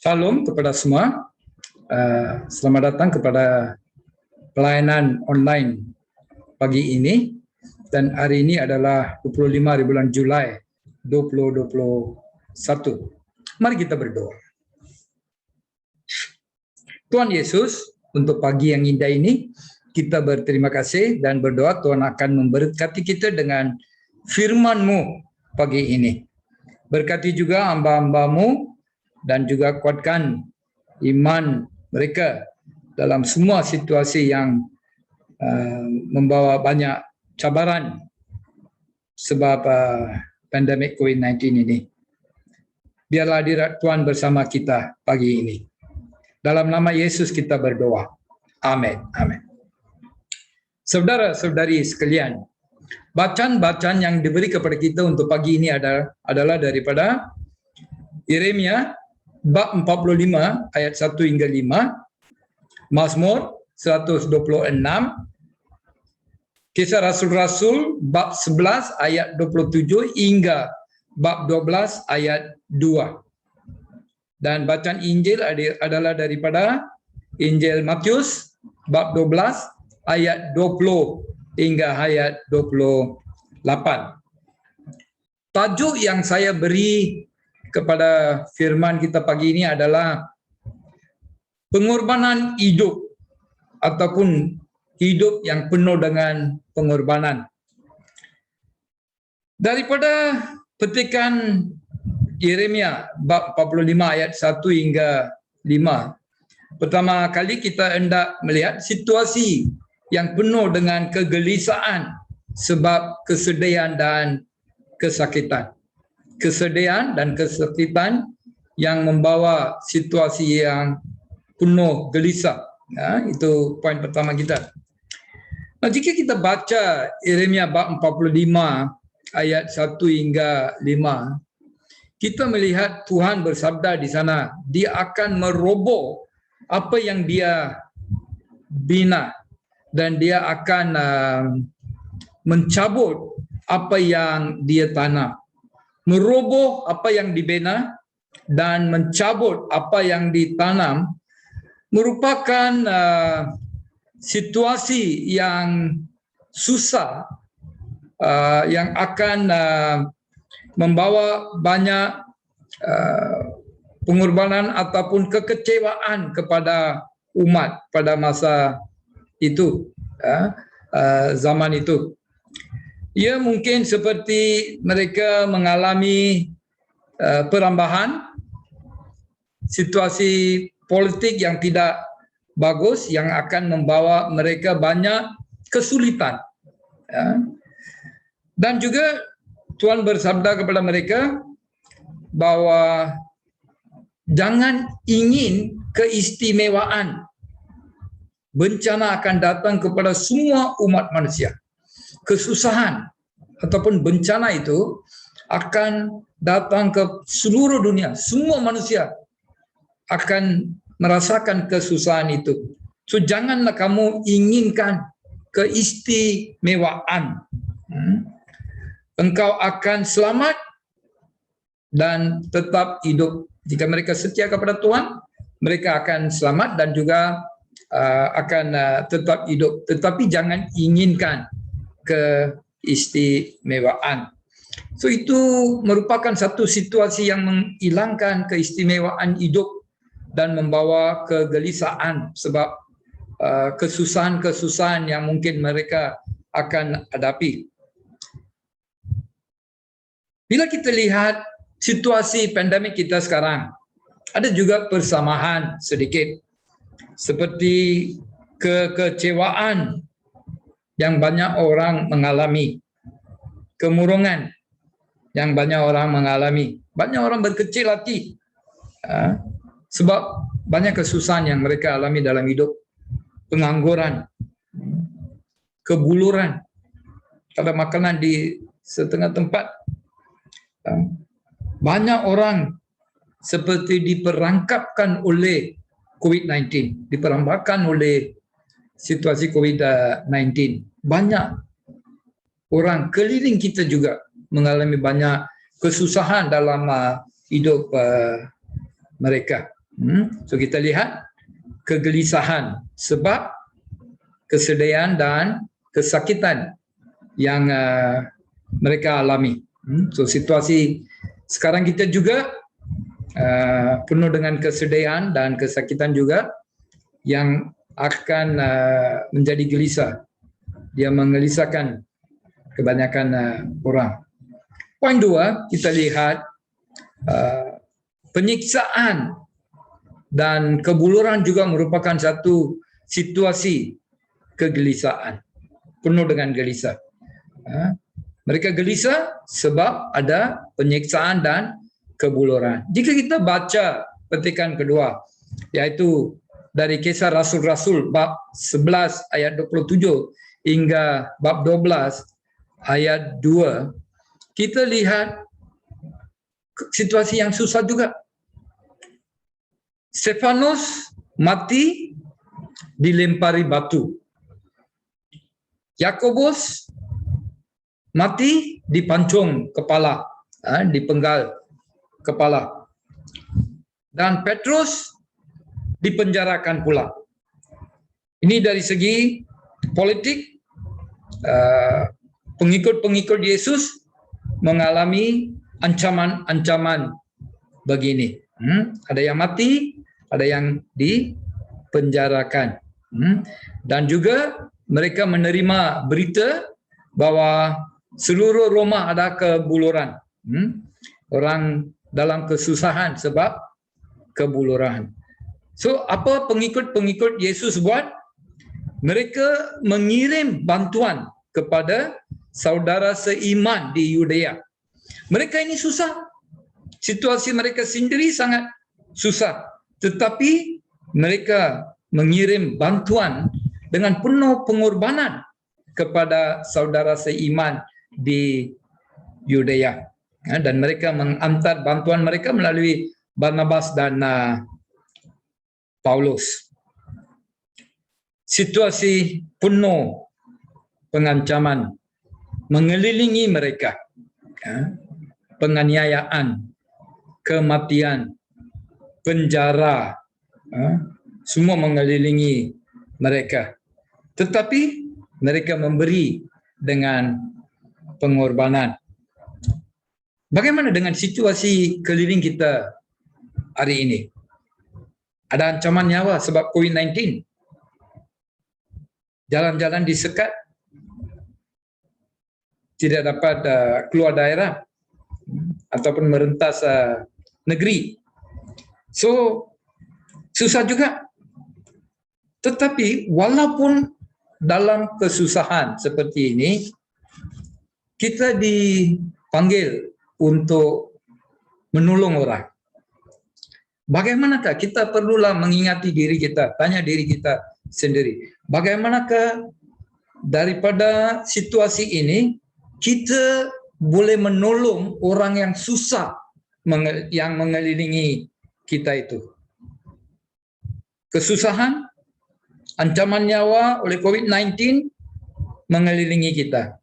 Salam kepada semua. Selamat datang kepada pelayanan online pagi ini. Dan hari ini adalah 25 hari bulan Julai 2021. Mari kita berdoa. Tuhan Yesus, untuk pagi yang indah ini, kita berterima kasih dan berdoa Tuhan akan memberkati kita dengan firman-Mu pagi ini. Berkati juga hamba-hamba-Mu dan juga kuatkan iman mereka dalam semua situasi yang membawa banyak cabaran sebab pandemik COVID-19 ini. Biarlah hadirat Tuhan bersama kita pagi ini. Dalam nama Yesus kita berdoa. Amin. Amin. Saudara-saudari sekalian, bacaan-bacaan yang diberi kepada kita untuk pagi ini adalah daripada Yeremia bab 45 ayat 1 hingga 5, Mazmur 126, Kisah Rasul-Rasul bab 11 ayat 27 hingga bab 12 ayat 2. Dan bacaan Injil adalah daripada Injil Matius bab 12 ayat 20 hingga ayat 28. Tajuk yang saya beri kepada firman kita pagi ini adalah pengorbanan hidup ataupun hidup yang penuh dengan pengorbanan. Daripada petikan Yeremia bab 45 ayat 1 hingga 5. Pertama kali kita hendak melihat situasi yang penuh dengan kegelisahan sebab kesedihan dan kesakitan. Kesedihan dan kesakitan yang membawa situasi yang penuh gelisah. Ya, itu poin pertama kita. Nah, jika kita baca Yeremia bab 45 ayat 1 hingga 5, kita melihat Tuhan bersabda di sana, Dia akan meroboh apa yang Dia bina dan Dia akan mencabut apa yang Dia tanam. Meroboh apa yang dibina dan mencabut apa yang ditanam merupakan situasi yang susah yang akan membawa banyak pengorbanan ataupun kekecewaan kepada umat pada masa itu, zaman itu. Ya, mungkin seperti mereka mengalami perambahan, situasi politik yang tidak bagus yang akan membawa mereka banyak kesulitan. Ya. Dan juga Tuhan bersabda kepada mereka bahwa jangan ingin keistimewaan. Bencana akan datang kepada semua umat manusia. Kesusahan ataupun bencana itu akan datang ke seluruh dunia. Semua manusia akan merasakan kesusahan itu. So janganlah kamu inginkan keistimewaan. Engkau akan selamat dan tetap hidup. Jika mereka setia kepada Tuhan, mereka akan selamat dan juga akan tetap hidup. Tetapi jangan inginkan keistimewaan. So itu merupakan satu situasi yang menghilangkan keistimewaan hidup dan membawa kegelisahan sebab kesusahan-kesusahan yang mungkin mereka akan hadapi. Bila kita lihat situasi pandemik kita sekarang, ada juga persamaan sedikit seperti kekecewaan yang banyak orang mengalami, kemurungan yang banyak orang mengalami, banyak orang berkecil hati sebab banyak kesusahan yang mereka alami dalam hidup, pengangguran, kebuluran, ada makanan di setengah tempat, banyak orang seperti diperangkapkan oleh COVID-19, diperangkapkan oleh situasi COVID-19. Banyak orang keliling kita juga mengalami banyak kesusahan dalam hidup mereka. So kita lihat kegelisahan sebab kesedihan dan kesakitan yang mereka alami. So situasi sekarang kita juga penuh dengan kesedihan dan kesakitan juga yang akan menjadi gelisah. Dia menggelisahkan kebanyakan orang. Poin 2, kita lihat penyiksaan dan kebuluran juga merupakan satu situasi kegelisahan, penuh dengan gelisah. Mereka gelisah sebab ada penyiksaan dan kebuluran. Jika kita baca petikan kedua, yaitu dari Kisah Rasul-Rasul bab 11 ayat 27 hingga bab 12 ayat 2, kita lihat situasi yang susah juga. Stefanus mati dilempari batu. Yakobus mati dipancung kepala, dipenggal kepala. Dan Petrus dipenjarakan pula. Ini dari segi politik, pengikut-pengikut Yesus mengalami ancaman-ancaman begini. Ada yang mati, ada yang dipenjarakan. Dan juga mereka menerima berita bahwa seluruh Roma ada kebuluran. Orang dalam kesusahan sebab kebuluran. So, apa pengikut-pengikut Yesus buat? Mereka mengirim bantuan kepada saudara seiman di Yudea. Mereka ini susah. Situasi mereka sendiri sangat susah. Tetapi mereka mengirim bantuan dengan penuh pengorbanan kepada saudara seiman di Yudea. Dan mereka menghantar bantuan mereka melalui Barnabas dan Paulus. Situasi penuh pengancaman mengelilingi mereka. Penganiayaan, kematian, penjara, semua mengelilingi mereka. Tetapi mereka memberi dengan pengorbanan. Bagaimana dengan situasi keliling kita hari ini? Ada ancaman nyawa sebab COVID-19. Jalan-jalan disekat. Tidak dapat keluar daerah ataupun merentas negeri. So, susah juga. Tetapi walaupun dalam kesusahan seperti ini, kita dipanggil untuk menolong orang. Bagaimanakah kita perlulah mengingati diri kita, tanya diri kita sendiri. Bagaimanakah daripada situasi ini kita boleh menolong orang yang susah yang mengelilingi kita itu. Kesusahan, ancaman nyawa oleh COVID-19 mengelilingi kita.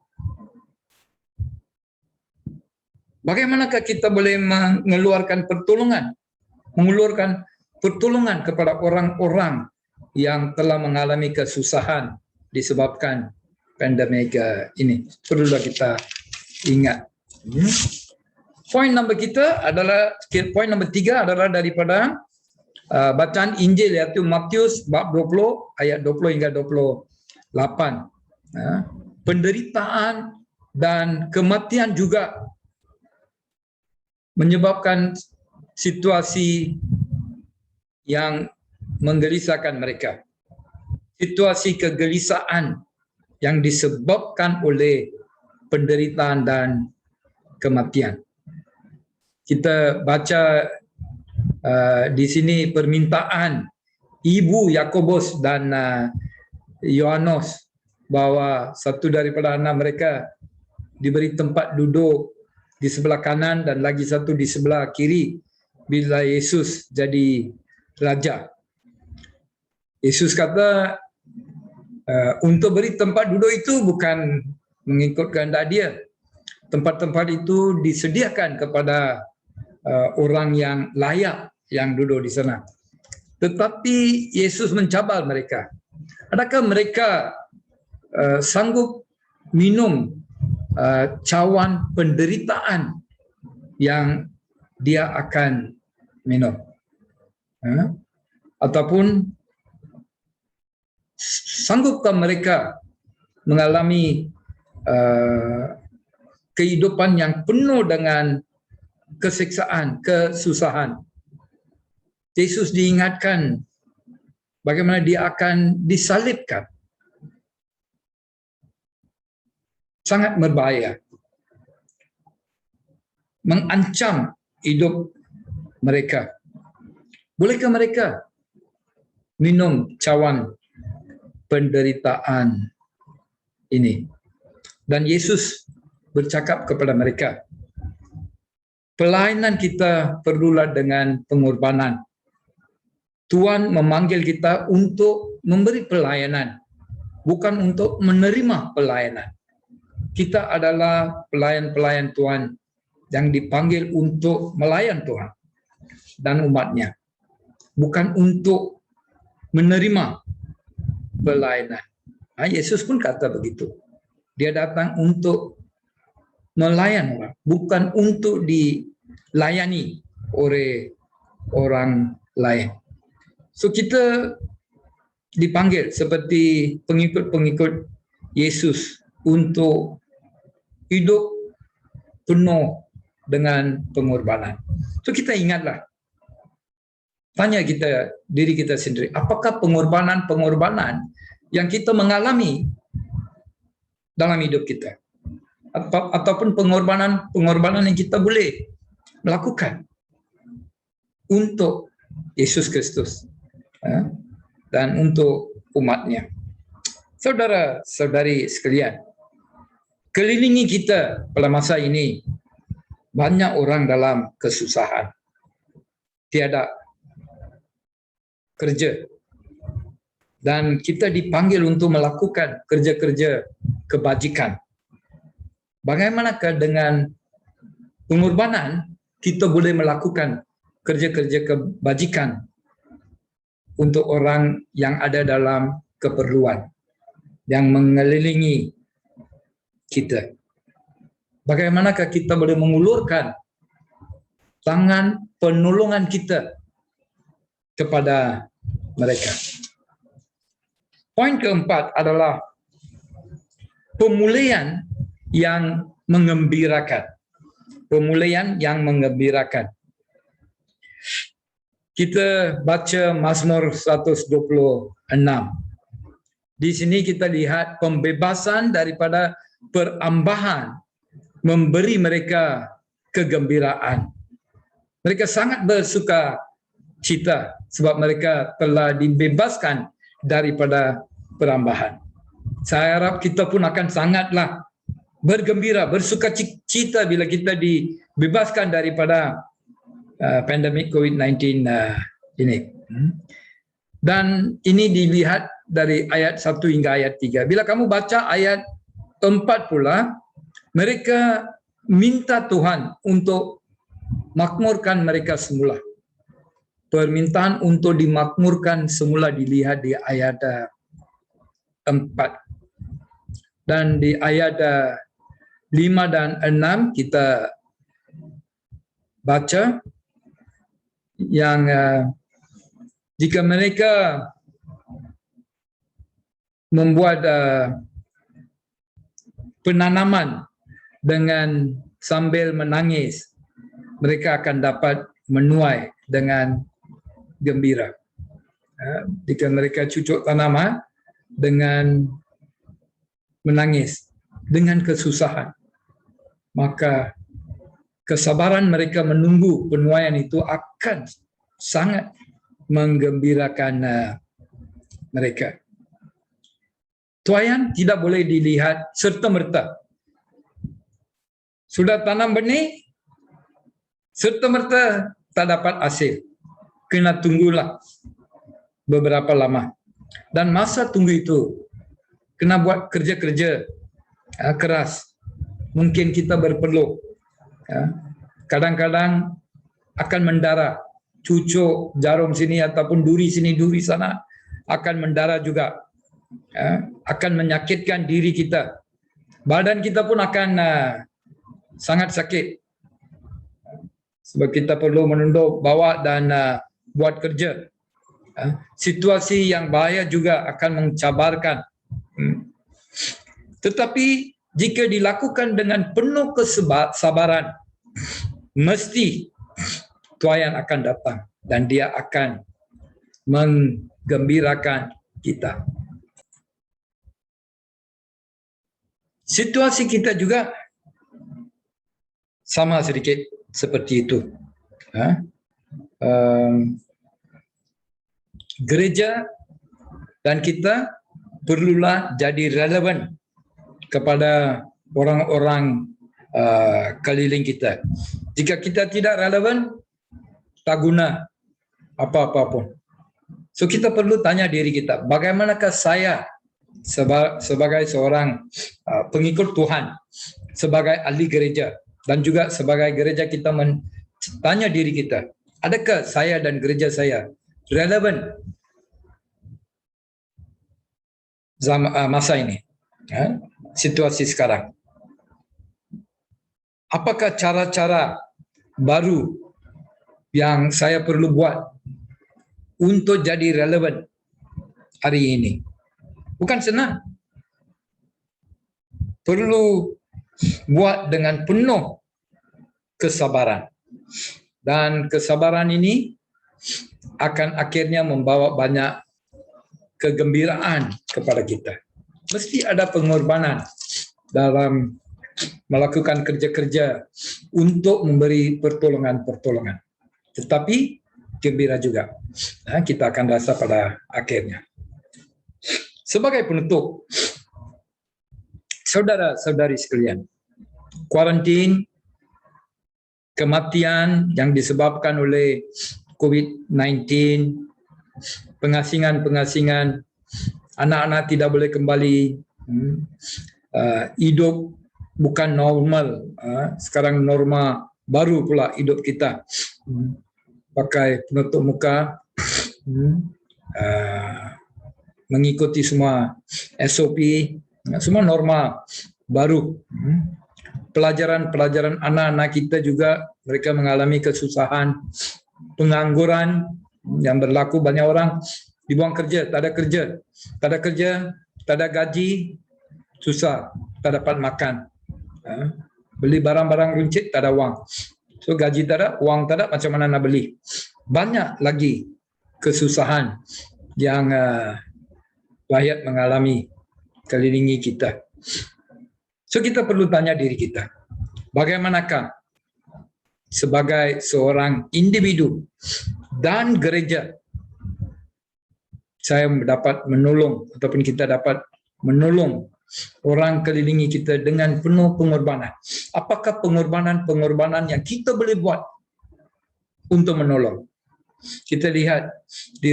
Bagaimanakah kita boleh mengeluarkan pertolongan kepada orang-orang yang telah mengalami kesusahan disebabkan pandemik ini? Perlulah kita ingat. Poin nombor 3 adalah daripada bacaan Injil, yaitu Matius bab 20 ayat 20 hingga 28. Penderitaan dan kematian juga menyebabkan situasi yang menggelisahkan mereka. Situasi kegelisahan yang disebabkan oleh penderitaan dan kematian. Kita baca di sini permintaan ibu Yakobus dan Yohanes bahwa satu daripada anak mereka diberi tempat duduk di sebelah kanan dan lagi satu di sebelah kiri bila Yesus jadi raja. Yesus kata untuk beri tempat duduk itu bukan mengikut kehendak dia. Tempat-tempat itu disediakan kepada orang yang layak yang duduk di sana. Tetapi Yesus mencabar mereka. Adakah mereka sanggup minum cawan penderitaan yang dia akan minum? Ataupun sanggupkah mereka mengalami kehidupan yang penuh dengan kesiksaan, kesusahan? Yesus diingatkan bagaimana dia akan disalibkan. Sangat berbahaya. Mengancam hidup mereka. Bolehkah mereka minum cawan penderitaan ini? Dan Yesus bercakap kepada mereka, pelayanan kita perlulah dengan pengorbanan. Tuhan memanggil kita untuk memberi pelayanan, bukan untuk menerima pelayanan. Kita adalah pelayan-pelayan Tuhan yang dipanggil untuk melayan Tuhan dan umatnya, bukan untuk menerima pelayanan. Yesus pun kata begitu. Dia datang untuk melayan orang, bukan untuk dilayani oleh orang lain. So kita dipanggil seperti pengikut-pengikut Yesus untuk hidup penuh dengan pengorbanan. So kita ingatlah, tanya diri kita sendiri, apakah pengorbanan-pengorbanan yang kita mengalami dalam hidup kita, ataupun pengorbanan yang kita boleh melakukan untuk Yesus Kristus dan untuk umatnya. Saudara-saudari sekalian, kelilingi kita pada masa ini banyak orang dalam kesusahan, tiada kerja, dan kita dipanggil untuk melakukan kerja-kerja kebajikan. Bagaimanakah dengan pengorbanan kita boleh melakukan kerja-kerja kebajikan untuk orang yang ada dalam keperluan, yang mengelilingi kita? Bagaimanakah kita boleh mengulurkan tangan penolongan kita kepada mereka? Poin keempat adalah pemulihan yang mengembirakan. Pemulihan yang mengembirakan. Kita baca Mazmur 126. Di sini kita lihat pembebasan daripada perambahan memberi mereka kegembiraan. Mereka sangat bersuka cita sebab mereka telah dibebaskan daripada perambahan. Saya harap kita pun akan sangatlah bergembira, bersuka cita bila kita dibebaskan daripada pandemik COVID-19 ini. Dan ini dilihat dari ayat 1 hingga ayat 3. Bila kamu baca ayat 4 pula, mereka minta Tuhan untuk makmurkan mereka semula. Permintaan untuk dimakmurkan semula dilihat di ayat 4. Dan di ayat 5 dan 6 kita baca yang jika mereka membuat penanaman dengan sambil menangis, mereka akan dapat menuai dengan gembira. Jika mereka cucuk tanaman dengan menangis, dengan kesusahan, maka kesabaran mereka menunggu penuaian itu akan sangat menggembirakan mereka. Tuaian tidak boleh dilihat serta-merta. Sudah tanam benih, serta-merta tak dapat hasil. Kena tunggulah beberapa lama. Dan masa tunggu itu, kena buat kerja-kerja keras. Mungkin kita berpeluh. Kadang-kadang akan mendarah cucuk jarum sini ataupun duri sini, duri sana akan mendarah juga. Akan menyakitkan diri kita. Badan kita pun akan sangat sakit. Sebab kita perlu menunduk, bawa dan buat kerja. Situasi yang bahaya juga akan mencabarkan. Tetapi jika dilakukan dengan penuh kesabaran, mesti tuaian akan datang dan dia akan menggembirakan kita. Situasi kita juga sama sedikit seperti itu. Gereja dan kita perlulah jadi relevan kepada orang-orang keliling kita. Jika kita tidak relevan, tak guna apa-apa pun. So kita perlu tanya diri kita, bagaimanakah saya sebagai seorang pengikut Tuhan, sebagai ahli gereja, dan juga sebagai gereja kita tanya diri kita, adakah saya dan gereja saya relevan masa ini, situasi sekarang? Apakah cara-cara baru yang saya perlu buat untuk jadi relevan hari ini? Bukan senang. Perlu buat dengan penuh kesabaran. Dan kesabaran ini akan akhirnya membawa banyak kegembiraan kepada kita. Mesti ada pengorbanan dalam melakukan kerja-kerja untuk memberi pertolongan-pertolongan. Tetapi gembira juga. Kita akan rasa pada akhirnya. Sebagai penutup, saudara-saudari sekalian, kuarantin, kematian yang disebabkan oleh COVID-19, pengasingan-pengasingan, anak-anak tidak boleh kembali, hidup bukan normal, sekarang norma baru pula hidup kita, pakai penutup muka, mengikuti semua SOP, semua norma baru. Pelajaran anak-anak kita juga, mereka mengalami kesusahan, pengangguran yang berlaku. Banyak orang dibuang kerja, tak ada kerja, tak ada gaji, susah, tak dapat makan. Beli barang-barang runcit, tak ada wang. So gaji tak ada, wang tak ada, macam mana nak beli? Banyak lagi kesusahan yang rakyat mengalami kelilingi kita. So kita perlu tanya diri kita, bagaimanakah sebagai seorang individu dan gereja saya dapat menolong ataupun kita dapat menolong orang kelilingi kita dengan penuh pengorbanan. Apakah pengorbanan-pengorbanan yang kita boleh buat untuk menolong? Kita lihat di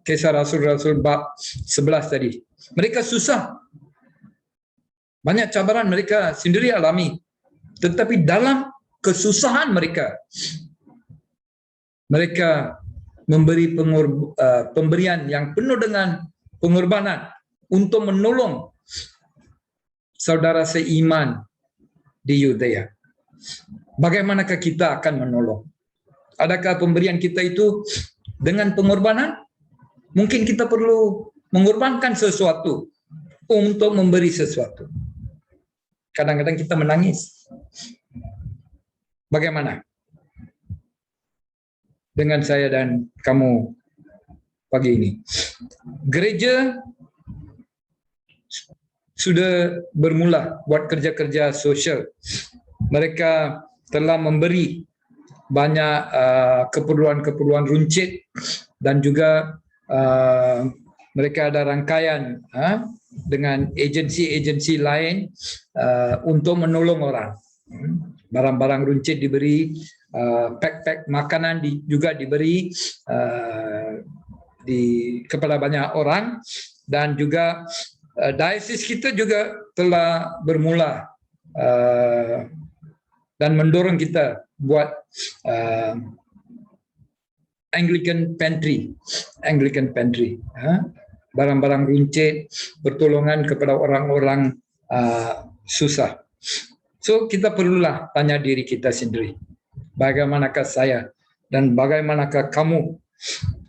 kisah Rasul-Rasul bab 11 tadi. Mereka susah. Banyak cabaran mereka sendiri alami. Tetapi dalam kesusahan mereka, mereka memberi pemberian yang penuh dengan pengorbanan untuk menolong saudara seiman di Yudea. Bagaimanakah kita akan menolong? Adakah pemberian kita itu dengan pengorbanan? Mungkin kita perlu mengorbankan sesuatu untuk memberi sesuatu. Kadang-kadang kita menangis. Bagaimana dengan saya dan kamu pagi ini? Gereja sudah bermula buat kerja-kerja sosial. Mereka telah memberi banyak keperluan-keperluan runcit dan juga mereka ada rangkaian dengan agensi-agensi lain untuk menolong orang. Barang-barang runcit diberi, pack-pack makanan juga diberi kepada banyak orang, dan juga diosis kita juga telah bermula dan mendorong kita buat Anglican Pantry. Anglican Pantry. Barang-barang runcit, pertolongan kepada orang-orang susah. So kita perlulah tanya diri kita sendiri, bagaimanakah saya dan bagaimanakah kamu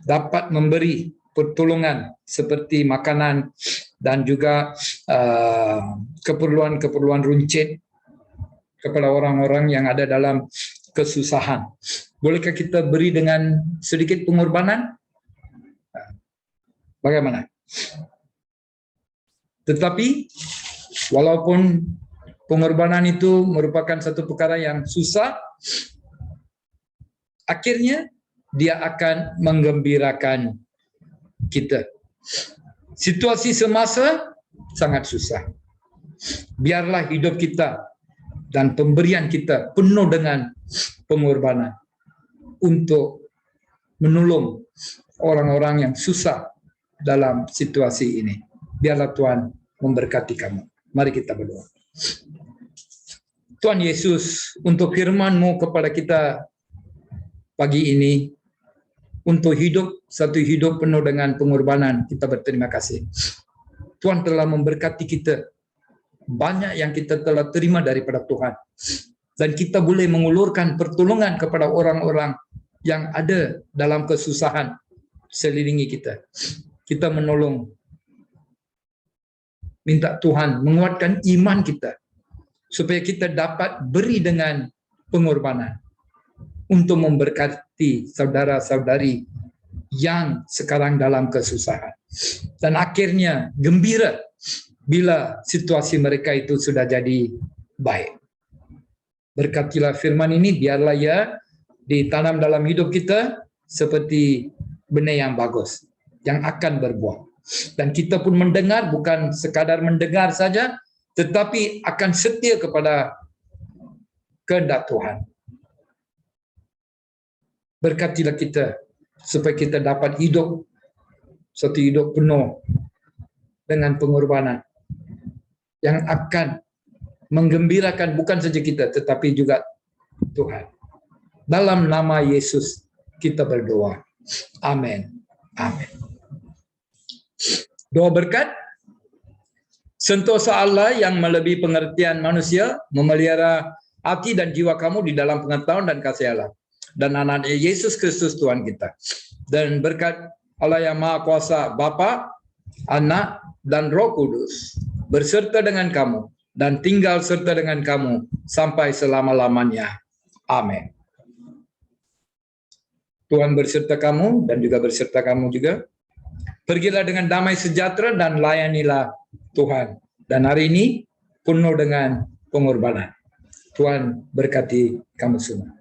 dapat memberi pertolongan seperti makanan dan juga keperluan-keperluan runcit kepada orang-orang yang ada dalam kesusahan. Bolehkah kita beri dengan sedikit pengorbanan? Bagaimana? Tetapi walaupun pengorbanan itu merupakan satu perkara yang susah, akhirnya dia akan menggembirakan kita. Situasi semasa sangat susah. Biarlah hidup kita dan pemberian kita penuh dengan pengorbanan untuk menolong orang-orang yang susah dalam situasi ini. Biarlah Tuhan memberkati kamu. Mari kita berdoa. Tuhan Yesus, untuk firman-Mu kepada kita pagi ini, untuk hidup, satu hidup penuh dengan pengorbanan, kita berterima kasih. Tuhan telah memberkati kita. Banyak yang kita telah terima daripada Tuhan. Dan kita boleh mengulurkan pertolongan kepada orang-orang yang ada dalam kesusahan selilingi kita. Kita menolong. Minta Tuhan menguatkan iman kita supaya kita dapat beri dengan pengorbanan untuk memberkati saudara-saudari yang sekarang dalam kesusahan. Dan akhirnya gembira bila situasi mereka itu sudah jadi baik. Berkatilah firman ini, biarlah ia ditanam dalam hidup kita seperti benih yang bagus, yang akan berbuah. Dan kita pun mendengar, bukan sekadar mendengar saja, tetapi akan setia kepada kehendak Tuhan. Berkatilah kita supaya kita dapat hidup satu hidup penuh dengan pengorbanan yang akan menggembirakan bukan saja kita tetapi juga Tuhan. Dalam nama Yesus kita berdoa. Amin. Amin. Doa berkat. Sentosa Allah yang melebihi pengertian manusia memelihara hati dan jiwa kamu di dalam pengetahuan dan kasih Allah. Dan anak Yesus Kristus Tuhan kita. Dan berkat Allah yang Maha Kuasa, Bapa, Anak, dan Roh Kudus berserta dengan kamu dan tinggal serta dengan kamu sampai selama-lamanya. Amin. Tuhan berserta kamu dan juga berserta kamu juga. Pergilah dengan damai sejahtera dan layanilah Tuhan. Dan hari ini penuh dengan pengorbanan. Tuhan berkati kamu semua.